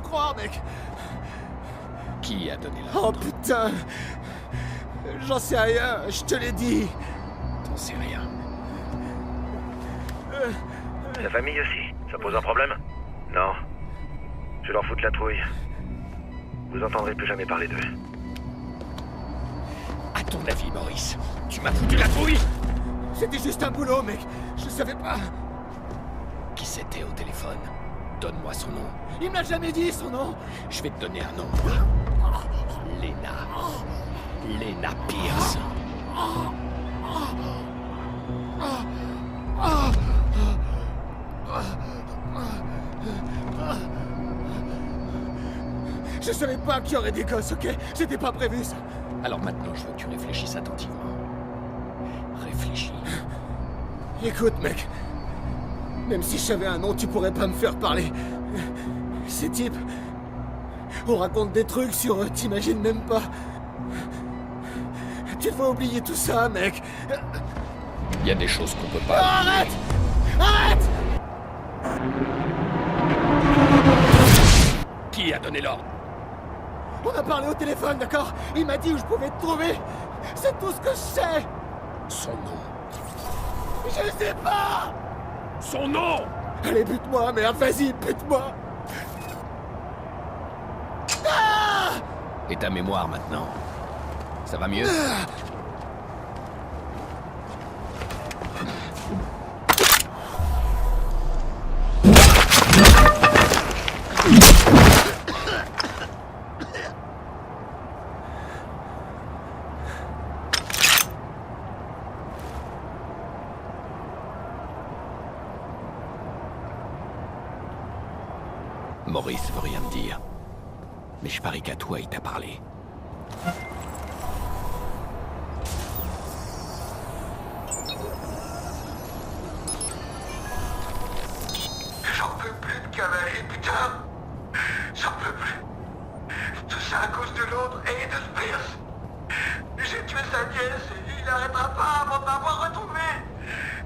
croire, mec. Qui a donné Oh l'ordre? putain. J'en sais rien, je te l'ai dit. T'en sais rien. La famille aussi, ça pose un problème? Non. Je leur foutre la trouille. Vous entendrez plus jamais parler d'eux. À ton avis, Maurice, tu m'as foutu la trouille? C'était juste un boulot, mec. Je savais pas. Qui c'était au téléphone? Donne-moi son nom. Il me l'a jamais dit, son nom. Je vais te donner un nom. Lena. Lena Pierce. Je savais pas qu'il y aurait des gosses, ok? C'était pas prévu, ça. Alors maintenant, je veux que tu réfléchisses attentivement. Réfléchis. Écoute, mec. Même si je savais un nom, tu pourrais pas me faire parler. Ces types... On raconte des trucs sur eux, t'imagines même pas. Tu dois oublier tout ça, mec. Il y a des choses qu'on peut pas... Arrête! Arrête! Qui a donné l'ordre? On a parlé au téléphone, d'accord? Il m'a dit où je pouvais te trouver. C'est tout ce que je sais. Son nom. Je sais pas. Son nom! Allez, bute-moi, merde, vas-y, bute-moi. Ah! Et ta mémoire maintenant? Ça va mieux? Maurice veut rien me dire. Mais je parie qu'à toi, il t'a parlé. J'en peux plus de cavaler, putain. J'en peux plus. Tout ça à cause de l'autre et de Spears. J'ai tué sa nièce et il n'arrêtera pas avant de m'avoir retrouvé.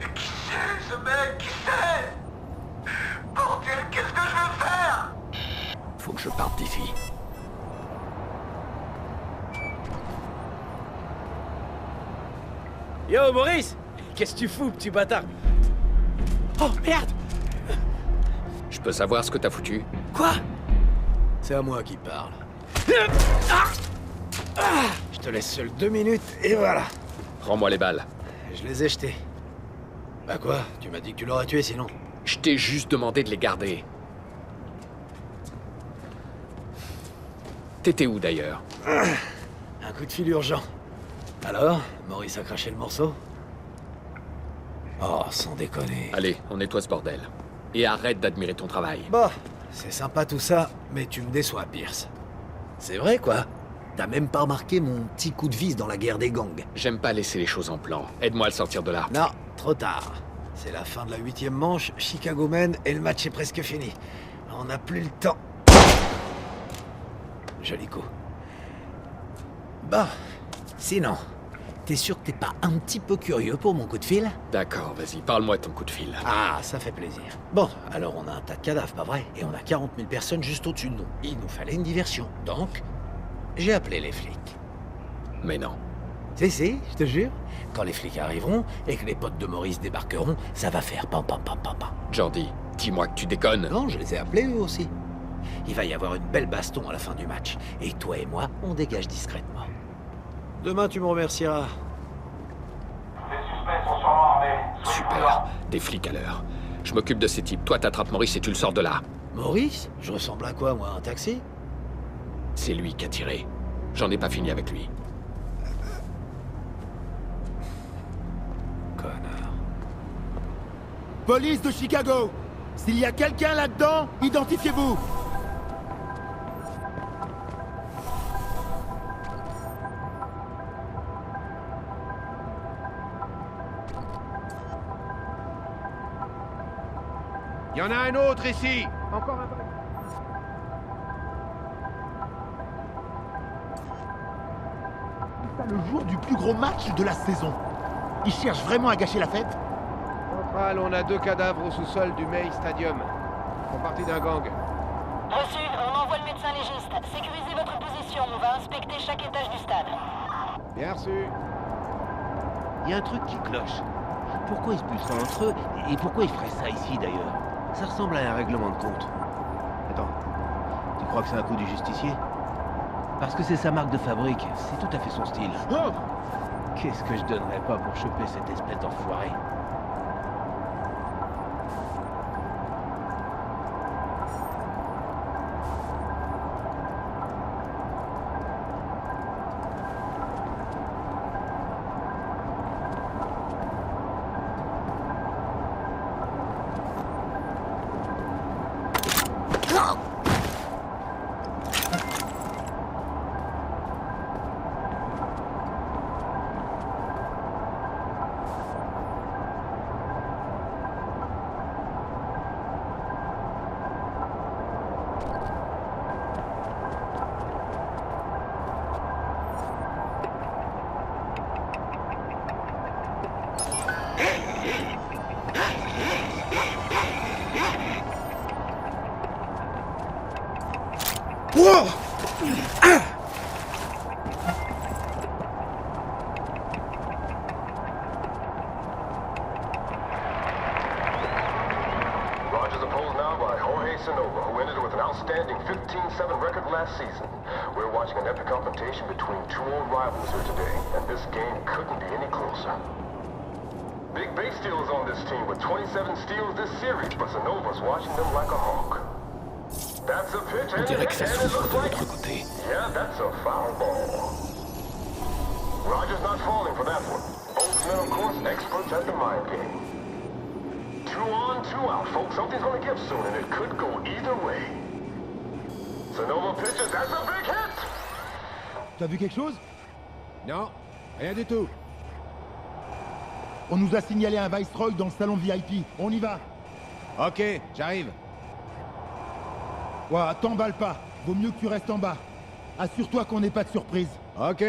Et qui c'est ce mec? Qui c'est? Bordel, qu'est-ce que je veux faire? Faut que je parte d'ici. Yo, Maurice! Qu'est-ce que tu fous, petit bâtard? Oh, merde! Je peux savoir ce que t'as foutu? Quoi? C'est à moi qui parle. Je te laisse seul 2 minutes, et voilà. Rends-moi les balles. Je les ai jetées. Bah quoi? Tu m'as dit que tu l'aurais tué, sinon. Je t'ai juste demandé de les garder. T'étais où d'ailleurs? Un coup de fil urgent. Alors, Maurice a craché le morceau? Oh, sans déconner. Allez, on nettoie ce bordel. Et arrête d'admirer ton travail. Bah, c'est sympa tout ça, mais tu me déçois, Pierce. C'est vrai, quoi? T'as même pas remarqué mon petit coup de vis dans la guerre des gangs? J'aime pas laisser les choses en plan. Aide-moi à le sortir de là. Non, trop tard. C'est la fin de la 8e manche, Chicago mène et le match est presque fini. On n'a plus le temps. Joli coup. Bah, sinon, t'es sûr que t'es pas un petit peu curieux pour mon coup de fil? D'accord, vas-y, parle-moi de ton coup de fil. Ah, ça fait plaisir. Bon, alors on a un tas de cadavres, pas vrai? Et on a 40 000 personnes juste au-dessus de nous. Il nous fallait une diversion. Donc, j'ai appelé les flics. Mais non. Si, je te jure. Quand les flics arriveront et que les potes de Maurice débarqueront, ça va faire pam pam pam pam pam. Jordi, dis-moi que tu déconnes. Non, je les ai appelés eux aussi. Il va y avoir une belle baston à la fin du match. Et toi et moi, on dégage discrètement. Demain, tu me remercieras. Les suspects sont sûrement armés. Super. Des flics à l'heure. Je m'occupe de ces types. Toi, t'attrapes Maurice et tu le sors de là. Maurice? Je ressemble à quoi, moi? Un taxi? C'est lui qui a tiré. J'en ai pas fini avec lui. Connard. Police de Chicago! S'il y a quelqu'un là-dedans, identifiez-vous! Il y en a un autre ici. Encore un. C'est le jour du plus gros match de la saison. Ils cherchent vraiment à gâcher la fête? Central, on a 2 cadavres au sous-sol du May Stadium. Ils font partie d'un gang. Reçu, on envoie le médecin légiste. Sécurisez votre position, on va inspecter chaque étage du stade. Bien reçu. Il y a un truc qui cloche. Pourquoi ils se pousseraient entre eux et pourquoi ils feraient ça ici d'ailleurs? Ça ressemble à un règlement de compte. Attends, tu crois que c'est un coup du justicier? Parce que c'est sa marque de fabrique, c'est tout à fait son style. Oh! Qu'est-ce que je donnerais pas pour choper cette espèce d'enfoiré? Rogers opposed now by Jorge Sonova, who ended with an outstanding 15-7 record last season. We're watching an epic confrontation between two old rivals here today, and this game couldn't be any closer. Big Bay Steel is on this team with 27 steals this series, but Sonova's watching them like a hawk. That's a pitch, On and dirait que ça it souffre looks de like... l'autre côté. Yeah, that's a foul ball. Rogers not falling for that one. Both men, of course, experts at the mind game. 2 on, 2 out, folks. Something's gonna give soon, and it could go either way. Sonova pitches, that's a big hit! T'as vu quelque chose? Non, rien du tout. On nous a signalé un Viceroy dans le salon VIP. On y va. Ok, j'arrive. Ouah, t'emballe pas. Vaut mieux que tu restes en bas. Assure-toi qu'on n'ait pas de surprise. Ok.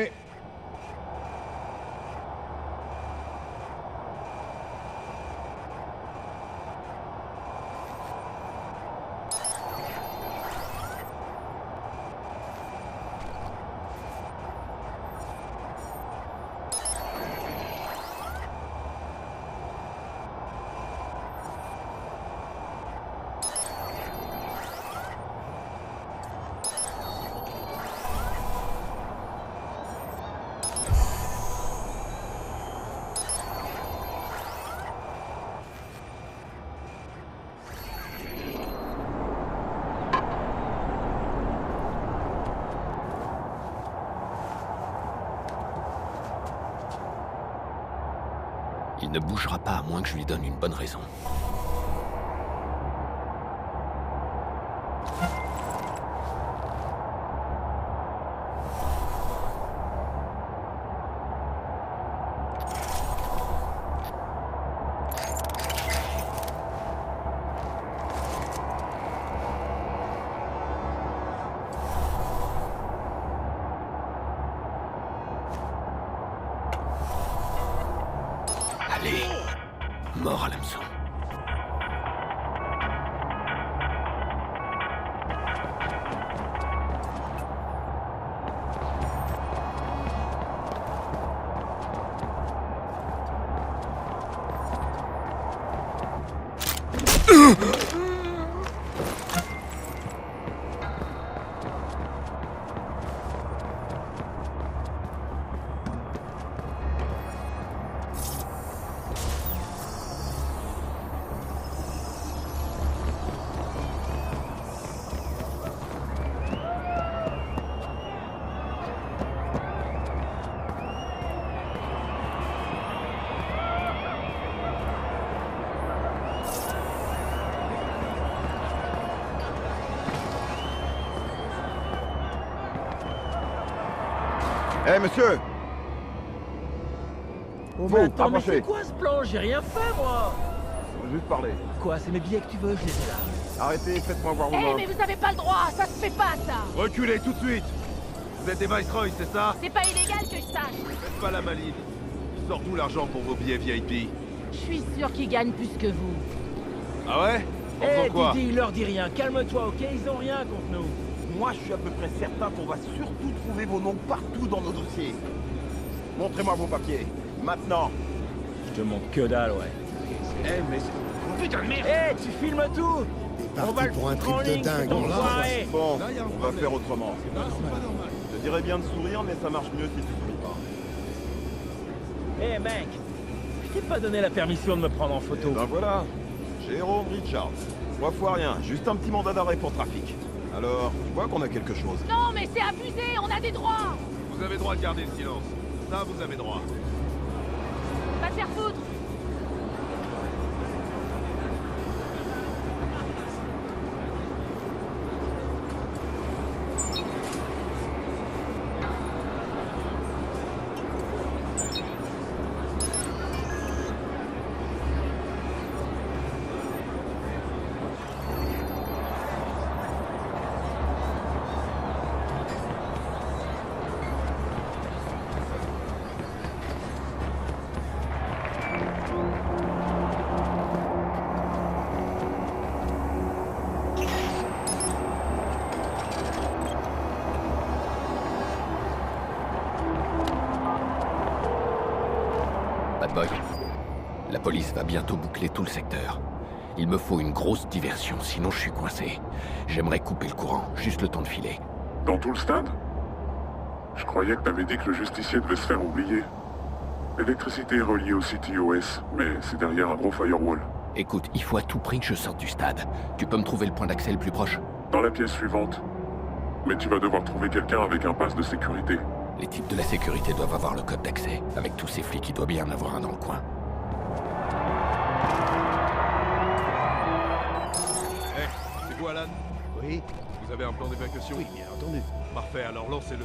Il ne bougera pas à moins que je lui donne une bonne raison. Allez, mort à l'hameçon. Eh, monsieur! Oh, Faut, mais attends, mais approchez. c'est quoi ce plan? J'ai rien fait, moi! On veut juste parler. Quoi, c'est mes billets que tu veux? Je les ai là. Arrêtez, faites-moi voir vos Eh, mains. mais vous avez pas le droit, ça se fait pas, ça! Reculez tout de suite! Vous êtes des Viceroy, c'est ça? C'est pas illégal que je sache! Faites pas la maline. Il sort d'où l'argent pour vos billets VIP? Je suis sûr qu'il gagne plus que vous. Ah ouais? Eh, quoi? Didi, leur dis rien. Calme-toi, ok? Ils ont rien contre nous. Moi, je suis à peu près certain qu'on va surtout trouver vos noms partout dans nos dossiers. Montrez-moi vos papiers. Maintenant. Je te montre que dalle, ouais. Eh, mais... Oh, putain de merde! Eh, tu filmes tout! On va le pour un foutre en trip de ligne, dingue, cet on l'a. enfoiré. Bon, on va faire autrement. Je te dirais bien de sourire, mais ça marche mieux si tu souris pas. Eh, mec, je t'ai pas donné la permission de me prendre en photo. Ben voilà. Jérôme Richards. 3 fois rien, juste un petit mandat d'arrêt pour trafic. Alors, tu vois qu'on a quelque chose. Non, mais c'est abusé, on a des droits. Vous avez droit de garder le silence. Ça, vous avez droit. Va te faire foutre. Bad Boy, la police va bientôt boucler tout le secteur. Il me faut une grosse diversion, sinon je suis coincé. J'aimerais couper le courant, juste le temps de filer. Dans tout le stade? Je croyais que t'avais dit que le justicier devait se faire oublier. L'électricité est reliée au CTOS, mais c'est derrière un gros firewall. Écoute, il faut à tout prix que je sorte du stade. Tu peux me trouver le point d'accès le plus proche? Dans la pièce suivante. Mais tu vas devoir trouver quelqu'un avec un pass de sécurité. Les types de la sécurité doivent avoir le code d'accès. Avec tous ces flics, il doit bien en avoir un dans le coin. Eh, c'est vous, Alan? Oui, Vous avez un plan d'évacuation? oui, bien entendu. Parfait, alors lancez-le.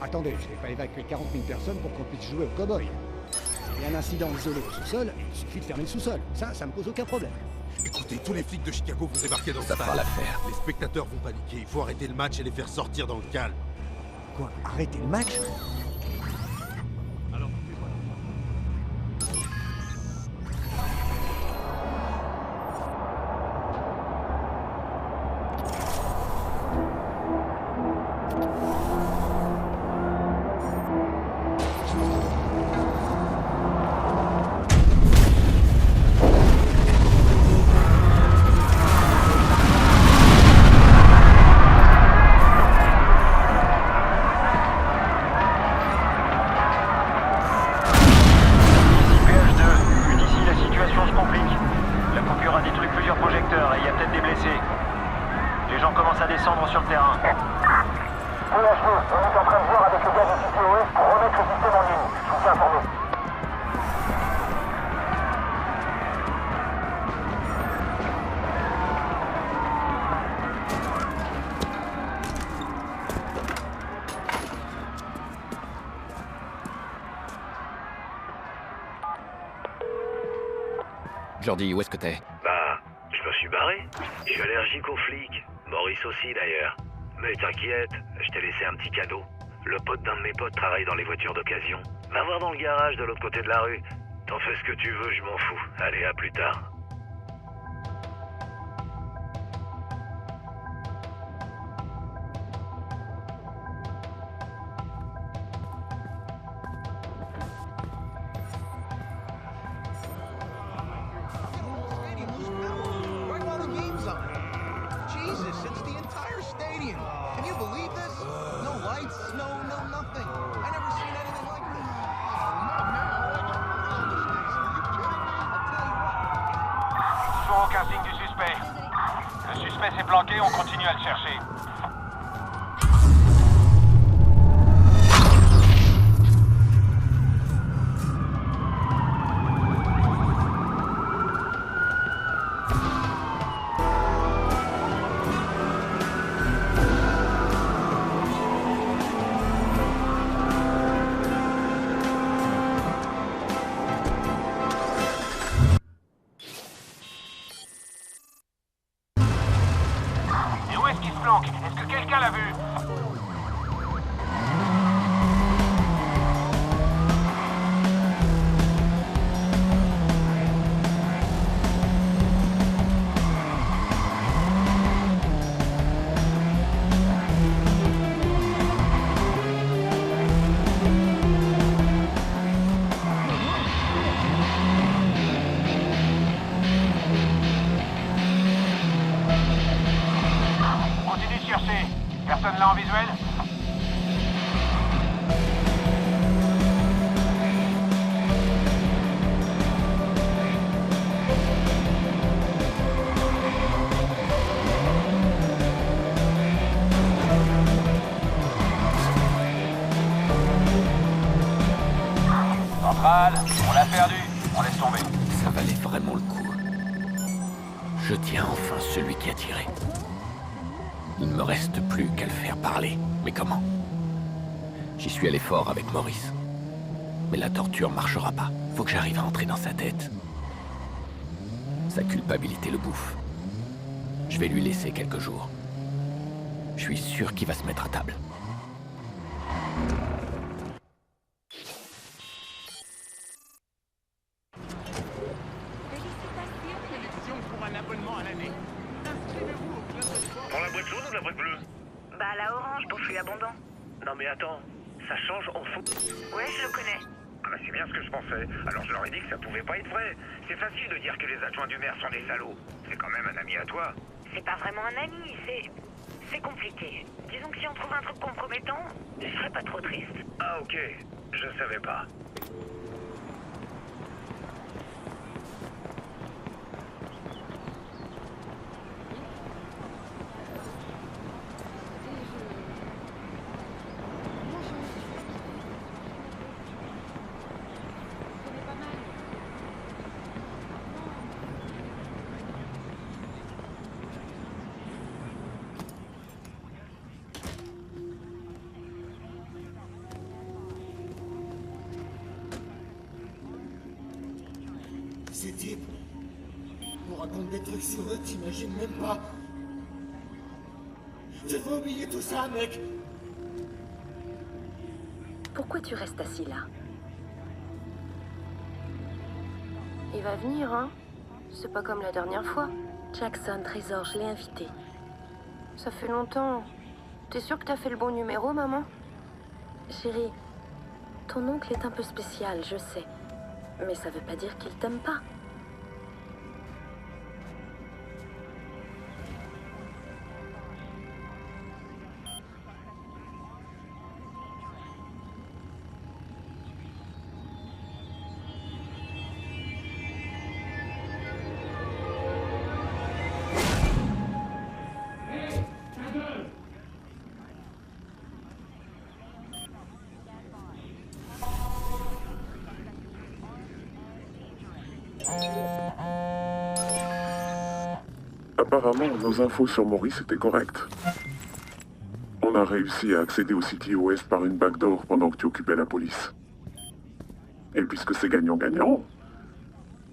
Attendez, je vais pas évacuer 40 000 personnes pour qu'on puisse jouer au cow-boy. S'il y a un incident isolé au sous-sol, il suffit de fermer le sous-sol. Ça me pose aucun problème. Écoutez, tous les flics de Chicago vont débarquer dans ce Ça stade. fera l'affaire. Les spectateurs vont paniquer. Il faut arrêter le match et les faire sortir dans le calme. Quoi, arrêter le match? Alors, Jordi, où est-ce que t'es? Bah, je me suis barré. Je suis allergique aux flics. Maurice aussi, d'ailleurs. Mais t'inquiète, je t'ai laissé un petit cadeau. Le pote d'un de mes potes travaille dans les voitures d'occasion. Va voir dans le garage de l'autre côté de la rue. T'en fais ce que tu veux, je m'en fous. Allez, à plus tard. Aucun signe du suspect. Le suspect s'est planqué, on continue à le chercher. Est-ce que quelqu'un l'a vu? cherchez. Personne là en visuel? Centrale, on l'a perdu. On laisse tomber. Ça valait vraiment le coup. Je tiens enfin celui qui a tiré. Il ne me reste plus qu'à le faire parler. Mais comment? J'y suis allé fort avec Maurice. Mais la torture marchera pas. Faut que j'arrive à entrer dans sa tête. Sa culpabilité le bouffe. Je vais lui laisser quelques jours. Je suis sûr qu'il va se mettre à table. Pour un abonnement à l'année. Inscrivez-vous au club de sport. Pour la boîte jaune ou la boîte bleue? Bah, la orange pour flux abondant. Non mais attends, ça change en fou. Ouais, je le connais. Ah bah c'est bien ce que je pensais. Alors je leur ai dit que ça pouvait pas être vrai. C'est facile de dire que les adjoints du maire sont des salauds. C'est quand même un ami à toi. C'est pas vraiment un ami, c'est compliqué. Disons que si on trouve un truc compromettant, je serais pas trop triste. Ah ok, je savais pas. Ces types nous racontent des trucs sur eux, t'imagines même pas. Tu vas oublier tout ça, mec. Pourquoi tu restes assis là? Il va venir, hein? C'est pas comme la dernière fois. Jackson, Trésor, je l'ai invité. Ça fait longtemps. T'es sûre que t'as fait le bon numéro, maman? Chérie, ton oncle est un peu spécial, je sais. Mais ça veut pas dire qu'il t'aime pas. Apparemment, nos infos sur Maurice étaient correctes. On a réussi à accéder au CTOS par une backdoor pendant que tu occupais la police. Et puisque c'est gagnant-gagnant,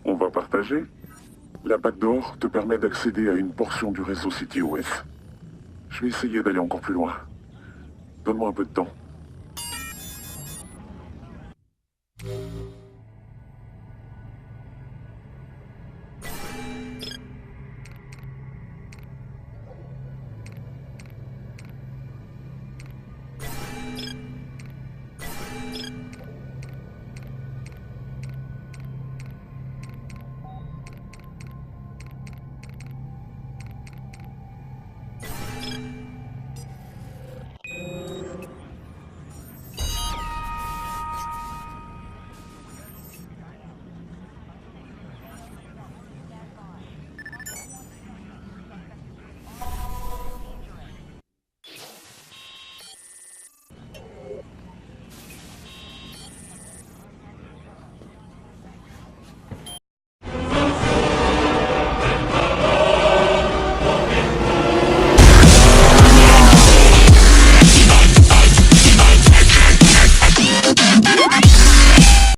on va partager. La backdoor te permet d'accéder à une portion du réseau CTOS. Je vais essayer d'aller encore plus loin. Donne-moi un peu de temps.